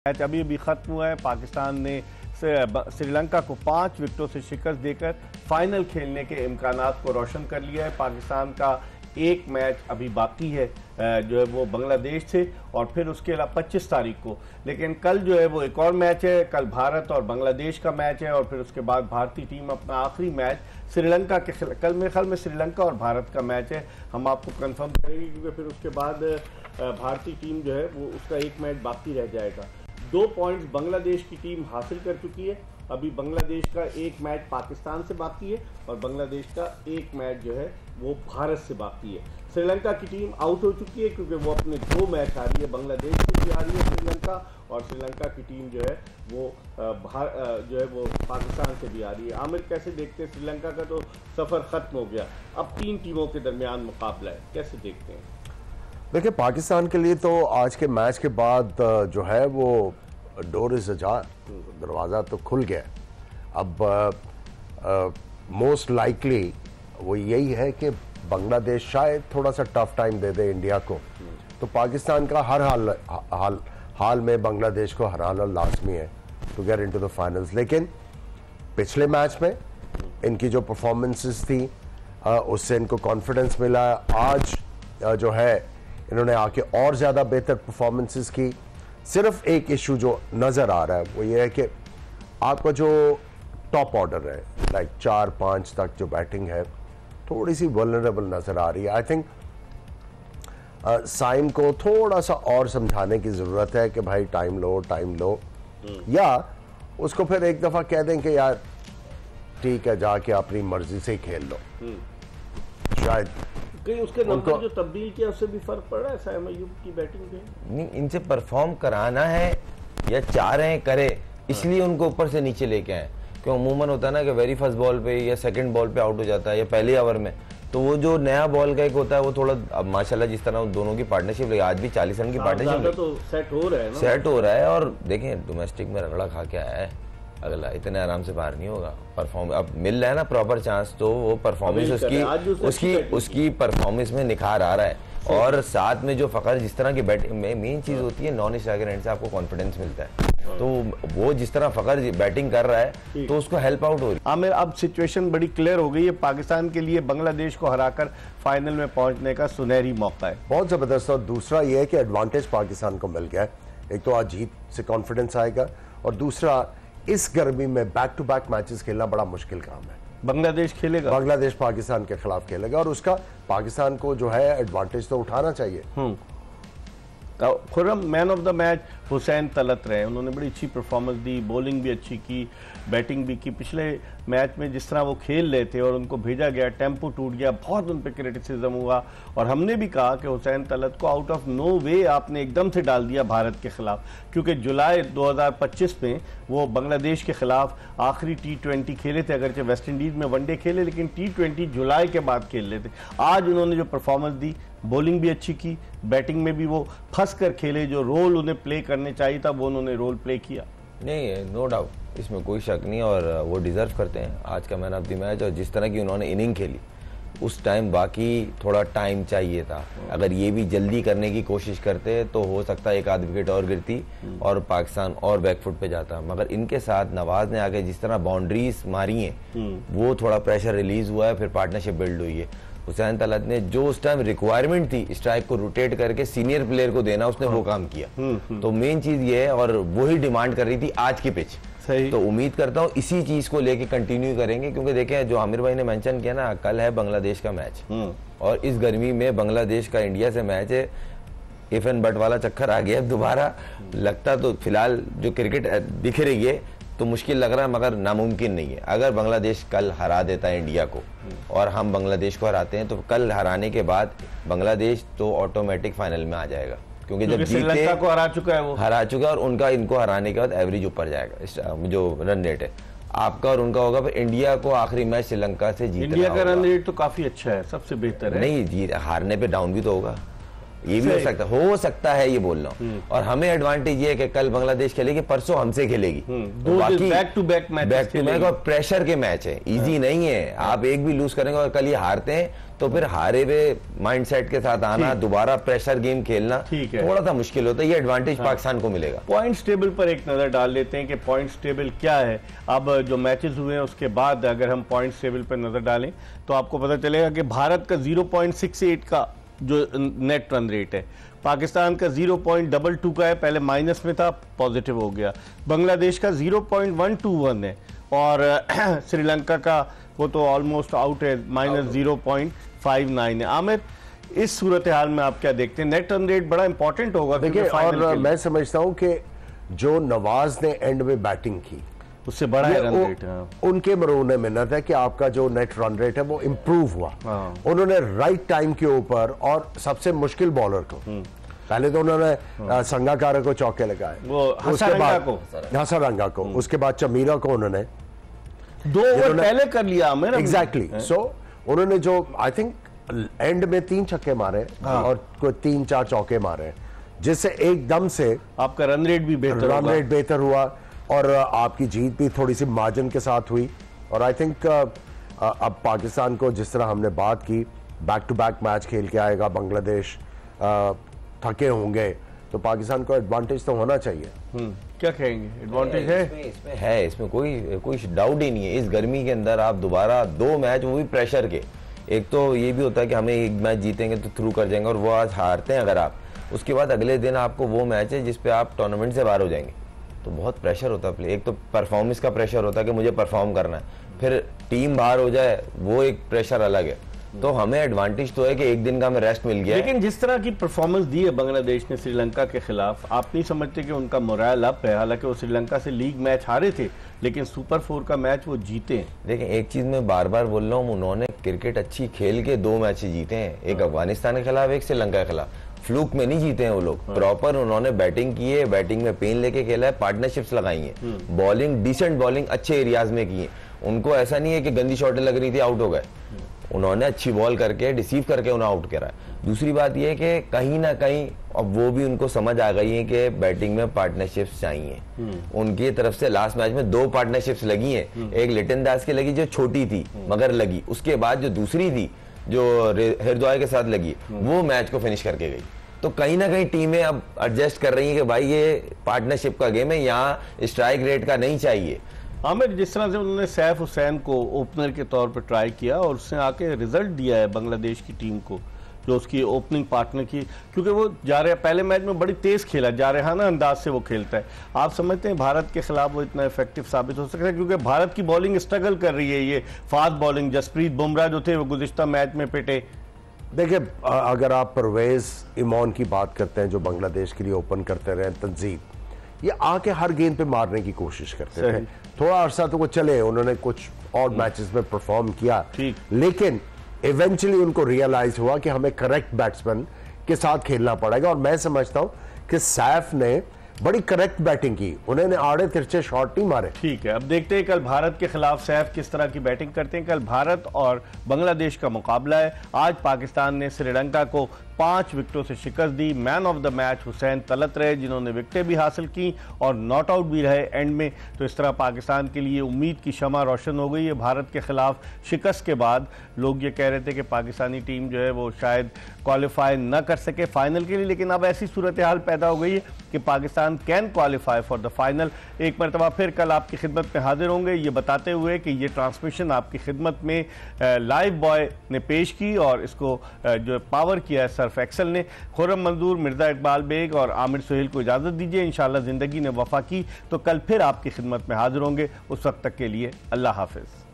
Match अभी अभी खत्म हुआ है। पाकिस्तान ने श्रीलंका को 5 विकेटों से शिकस्त देकर फाइनल खेलने के इम्कानात को रोशन कर लिया है। पाकिस्तान का एक मैच अभी बाकी है जो है वो बांग्लादेश से, और फिर उसके अलावा 25 तारीख को, लेकिन कल जो है वो एक और मैच है। कल भारत और बांग्लादेश का मैच है और फिर उसके बाद भारतीय टीम अपना आखिरी मैच श्रीलंका के खिलाफ, कल मेरे ख्याल में श्रीलंका और भारत का मैच है, हम आपको कंफर्म करेंगे क्योंकि फिर उसके बाद भारतीय टीम जो है वो उसका एक मैच बाकी रह जाएगा। 2 पॉइंट्स बांग्लादेश की टीम हासिल कर चुकी है। अभी बांग्लादेश का एक मैच पाकिस्तान से बाकी है और बांग्लादेश का एक मैच जो है वो भारत से बाकी है। श्रीलंका की टीम आउट हो चुकी है क्योंकि वो अपने 2 मैच हारी है, बांग्लादेश से भी हारी है श्रीलंका, और श्रीलंका की टीम जो है वो पाकिस्तान से भी हारी है। आमिर, कैसे देखते हैं? श्रीलंका का तो सफ़र ख़त्म हो गया, अब 3 टीमों के दरमियान मुकाबला है, कैसे देखते हैं? देखिए, पाकिस्तान के लिए तो आज के मैच के बाद जो है वो डोर इज अजार, दरवाज़ा तो खुल गया। अब मोस्ट लाइकली वो यही है कि बांग्लादेश शायद थोड़ा सा टफ टाइम दे दे इंडिया को, तो पाकिस्तान का हर हाल में बांग्लादेश को हराना लाजमी है to get into the finals. लेकिन पिछले मैच में इनकी जो परफॉर्मेंसेस थी उससे इनको कॉन्फिडेंस मिला। आज जो है इन्होंने आके और ज़्यादा बेहतर परफॉर्मेंसेस की। सिर्फ एक इशू जो नज़र आ रहा है वो ये है कि आपका जो टॉप ऑर्डर है, लाइक 4-5 तक जो बैटिंग है, थोड़ी सी वल्नरेबल नज़र आ रही है। आई थिंक साइम को थोड़ा सा और समझाने की ज़रूरत है कि भाई टाइम लो, या उसको फिर एक दफ़ा कह दें कि यार ठीक है, जाके अपनी मर्जी से ही खेल लो। शायद कहीं उसके नंबर जो तब्दील किया उससे भी फर्क पड़ रहा है साइम अयूब की बैटिंग पे? नहीं, इनसे परफॉर्म कराना है या चाह रहे हैं करे, इसलिए उनको ऊपर से नीचे लेके आए। क्यों अमूमन होता है ना कि वेरी फर्स्ट बॉल पे या सेकंड बॉल पे आउट हो जाता है या पहले ओवर में, तो वो जो नया बॉल का एक होता है वो थोड़ा, अब माशाल्लाह जिस तरह दोनों की पार्टनरशिप लगी, आज भी 40 रन की पार्टनरशिप तो सेट हो रहा है ना, सेट हो रहा है। और देखें डोमेस्टिक में रगड़ा खा के आया है, अगला इतने आराम से बाहर नहीं होगा। परफॉर्म अब मिल रहा है ना प्रॉपर चांस, तो वो परफॉर्मेंस उसकी परफॉर्मेंस में निखार आ रहा है। और साथ में जो फखर जिस तरह की बैटिंग में मेन चीज होती है, नॉन स्ट्राइकर एंड से आपको कॉन्फिडेंस मिलता है, तो वो जिस तरह फखर बैटिंग कर रहा है तो उसको हेल्प आउट हो रही है। आमिर, अब सिचुएशन बड़ी क्लियर हो गई है, पाकिस्तान के लिए बांग्लादेश को हराकर फाइनल में पहुंचने का सुनहरी मौका है। बहुत जबरदस्त। और दूसरा ये है कि एडवांटेज पाकिस्तान को मिल गया है। एक तो आज जीत से कॉन्फिडेंस आएगा, और दूसरा इस गर्मी में बैक टू बैक मैचेस खेलना बड़ा मुश्किल काम है। बांग्लादेश खेलेगा, बांग्लादेश पाकिस्तान के खिलाफ खेलेगा, और उसका पाकिस्तान को जो है एडवांटेज तो उठाना चाहिए। Khurram, man of the match Hussain Talat रहे, उन्होंने बड़ी अच्छी परफॉर्मेंस दी, बॉलिंग भी अच्छी की, बैटिंग भी की। पिछले मैच में जिस तरह वो खेल रहे थे और उनको भेजा गया, टेम्पो टूट गया, बहुत उन पर क्रिटिसिज्म हुआ, और हमने भी कहा कि हुसैन तलत को आउट ऑफ नो वे आपने एकदम से डाल दिया भारत के खिलाफ, क्योंकि जुलाई 2025 में वो बांग्लादेश के खिलाफ आखिरी T20 खेले थे, अगरचे वेस्ट इंडीज में वनडे खेले, लेकिन T20 जुलाई के बाद खेल रहे थे। आज उन्होंने जो परफॉर्मेंस दी, बॉलिंग भी अच्छी की, बैटिंग में भी वो फंस कर खेले, जो रोल उन्हें प्ले करने चाहिए था वो उन्होंने रोल प्ले किया। नहीं, नो डाउट, इसमें कोई शक नहीं, और वो डिजर्व करते हैं आज का मैन ऑफ द मैच। और जिस तरह की उन्होंने इनिंग खेली उस टाइम, बाकी थोड़ा टाइम चाहिए था। अगर ये भी जल्दी करने की कोशिश करते तो हो सकता है एक आध विकेट और गिरती और पाकिस्तान और बैकफुट पे जाता। मगर इनके साथ नवाज ने आके जिस तरह बाउंड्रीज मारी हैं, वो थोड़ा प्रेशर रिलीज हुआ है, फिर पार्टनरशिप बिल्ड हुई है। हुसैन तलत ने जो उस टाइम रिक्वायरमेंट थी स्ट्राइक को रोटेट करके सीनियर प्लेयर को देना, उसने वो काम किया। तो मेन चीज ये है, और वही डिमांड कर रही थी आज की पिच। तो उम्मीद करता हूँ इसी चीज को लेके कंटिन्यू करेंगे, क्योंकि देखें जो आमिर भाई ने मेंशन किया ना, कल है बांग्लादेश का मैच, और इस गर्मी में बांग्लादेश का इंडिया से मैच है। इफ एंड बट वाला चक्कर आ गया दोबारा, लगता तो फिलहाल जो क्रिकेट दिख रही है तो मुश्किल लग रहा है, मगर नामुमकिन नहीं है। अगर बांग्लादेश कल हरा देता है इंडिया को और हम बांग्लादेश को हराते हैं, तो कल हराने के बाद बांग्लादेश तो ऑटोमेटिक फाइनल में आ जाएगा, क्योंकि जब श्रीलंका को हरा चुका है, वो हरा चुका है, और उनका इनको हराने के बाद एवरेज ऊपर जाएगा, जो रन रेट है आपका और उनका होगा। फिर इंडिया को आखिरी मैच श्रीलंका से जीतना, इंडिया का रन रेट तो काफी अच्छा है, सबसे बेहतर है। नहीं, हारने पे डाउन भी तो होगा। ये भी हो सकता है ये बोल रहा हूँ। और हमें एडवांटेज ये है कि कल बांग्लादेश खेलेगी, परसों हमसे खेलेगी, तो बाकी बैक टू बैक और प्रेशर के मैच है, इजी नहीं है। आप एक भी लूज करेंगे और कल ये हारते हैं तो फिर हारे हुए माइंडसेट के साथ आना, दोबारा प्रेशर गेम खेलना थोड़ा सा मुश्किल होता है। ये एडवांटेज पाकिस्तान को मिलेगा। पॉइंट्स टेबल पर एक नजर डाल लेते हैं कि पॉइंट्स टेबल क्या है। अब जो मैचेस हुए हैं उसके बाद अगर हम पॉइंट्स टेबल पर नजर डालें तो आपको पता चलेगा कि भारत का 0.68 का जो नेट रन रेट है, पाकिस्तान का 0.22 का है, पहले माइनस में था, पॉजिटिव हो गया। बांग्लादेश का 0.121 है और श्रीलंका का वो तो ऑलमोस्ट आउट है, -0.59 है। आमिर, इस सूरत हाल में आप क्या देखते हैं? नेट रन रेट बड़ा इंपॉर्टेंट होगा। देखिए, और मैं समझता हूं कि जो नवाज ने एंड में बैटिंग की उससे बड़ा है रन रेट। उनके मरूने मिन्नत है कि आपका जो नेट रन रेट है वो इंप्रूव हुआ। उन्होंने राइट टाइम के ऊपर और सबसे मुश्किल बॉलर को, पहले तो उन्होंने संगाकारा को चौके लगाए, उसके बाद हसरंगा को, उसके बाद चमीरा को उन्होंने 2 ओवर पहले कर लिया। एग्जैक्टली। सो उन्होंने जो आई थिंक एंड में 3 छक्के मारे और कोई 3-4 चौके मारे, जिससे एकदम से आपका रन रेट भी बेहतर हुआ और आपकी जीत भी थोड़ी सी मार्जिन के साथ हुई। और आई थिंक अब पाकिस्तान को, जिस तरह हमने बात की, बैक टू बैक मैच खेल के आएगा बांग्लादेश, थके होंगे, तो पाकिस्तान को एडवांटेज तो होना चाहिए। क्या कहेंगे? एडवांटेज है? इसमें कोई डाउट ही नहीं है। इस गर्मी के अंदर आप दोबारा 2 मैच, वो भी प्रेशर के, एक तो ये भी होता है कि हमें एक मैच जीतेंगे तो थ्रू कर जाएंगे और वो आज हारते हैं अगर आप, उसके बाद अगले दिन आपको वो मैच है जिसपे आप टूर्नामेंट से बाहर हो जाएंगे, तो बहुत प्रेशर होता है। एक तो परफॉर्मेंस का प्रेशर होता है कि मुझे परफॉर्म करना है, फिर टीम बाहर हो जाए वो एक प्रेशर अलग है। तो हमें एडवांटेज तो है कि एक दिन का हमें रेस्ट मिल गया। लेकिन जिस तरह की परफॉर्मेंस दी है बांग्लादेश ने श्रीलंका के खिलाफ, आप नहीं समझते कि उनका मोरल अप है? हालांकि वो श्रीलंका से लीग मैच हारे थे, लेकिन सुपर 4 का मैच वो जीते हैं। देखिए, एक चीज मैं बार बार बोल रहा हूँ, उन्होंने क्रिकेट अच्छी खेल के 2 मैच जीते हैं, एक अफगानिस्तान के खिलाफ, एक श्रीलंका के खिलाफ। फ्लूक में नहीं जीते हैं वो लोग, प्रॉपर उन्होंने बैटिंग की है, बैटिंग में पेन लेके खेला है, पार्टनरशिप्स लगाई है, बॉलिंग डिसेंट बॉलिंग अच्छे एरियाज में की है। उनको ऐसा नहीं है कि गंदी शॉटें लग रही थी आउट हो गए, उन्होंने अच्छी बॉल करके डिसीव करके उन्हें आउट करा है। दूसरी बात यह है कि कहीं ना कहीं अब वो भी उनको समझ आ गई है कि बैटिंग में पार्टनरशिप्स चाहिए। उनकी तरफ से लास्ट मैच में 2 पार्टनरशिप्स लगी हैं, एक लिटन दास की लगी जो छोटी थी मगर लगी, उसके बाद जो दूसरी थी जो हृदय के साथ लगी वो मैच को फिनिश करके गई। तो कहीं ना कहीं टीमें अब एडजस्ट कर रही हैं कि भाई ये पार्टनरशिप का गेम है, यहाँ स्ट्राइक रेट का नहीं चाहिए। आमिर, जिस तरह से उन्होंने सैफ हुसैन को ओपनर के तौर पर ट्राई किया और उसने आके रिजल्ट दिया है बांग्लादेश की टीम को, जो उसकी ओपनिंग पार्टनर की, क्योंकि वो पहले मैच में बड़ी तेज खेला, जारहाना अंदाज से वो खेलता है। आप समझते हैं भारत के खिलाफ वो इतना इफेक्टिव साबित हो सकता है? क्योंकि भारत की बॉलिंग स्ट्रगल कर रही है, ये फास्ट बॉलिंग, जसप्रीत बुमराह जो थे वो गुज़िश्ता मैच में पिटे। देखिए, अगर आप परवेज इमॉन की बात करते हैं जो बांग्लादेश के लिए ओपन करते रहे, तंजीम, ये आके हर गेंद पे मारने की कोशिश करते थे। थोड़ा अरसा तो वो चले, उन्होंने कुछ और मैचेस में परफॉर्म किया, लेकिन इवेंचुअली उनको रियलाइज हुआ कि हमें करेक्ट बैट्समैन के साथ खेलना पड़ेगा। और मैं समझता हूं कि सैफ ने बड़ी करेक्ट बैटिंग की, उन्होंने आड़े तिरछे शॉट नहीं मारे। ठीक है, अब देखते हैं कल भारत के खिलाफ सैफ किस तरह की बैटिंग करते हैं। कल भारत और बांग्लादेश का मुकाबला है। आज पाकिस्तान ने श्रीलंका को 5 विकेटों से शिकस्त दी। Man of the match Hussain Talat रहे, जिन्होंने विकेटें भी हासिल की और नॉट आउट भी रहे एंड में। तो इस तरह पाकिस्तान के लिए उम्मीद की शमा रोशन हो गई है। भारत के खिलाफ शिकस्त के बाद लोग ये कह रहे थे कि पाकिस्तानी टीम जो है वो शायद क्वालिफाई न कर सके फाइनल के लिए, लेकिन अब ऐसी सूरत हाल पैदा हो गई है कि Pakistan can qualify for the final. एक मरतबा फिर कल आपकी खिदमत में हाजिर होंगे ये बताते हुए कि ये ट्रांसमिशन आपकी खिदमत में लाइव बॉय ने पेश की और इसको जो पावर किया है सर्फ एक्सल ने। खुर्रम मंजूर, मिर्जा इकबाल बेग और आमिर सुहेल को इजाज़त दीजिए। इंशाअल्लाह ज़िंदगी ने वफा की तो कल फिर आपकी खिदमत में हाजिर होंगे। उस वक्त तक के लिए अल्लाह हाफिज़।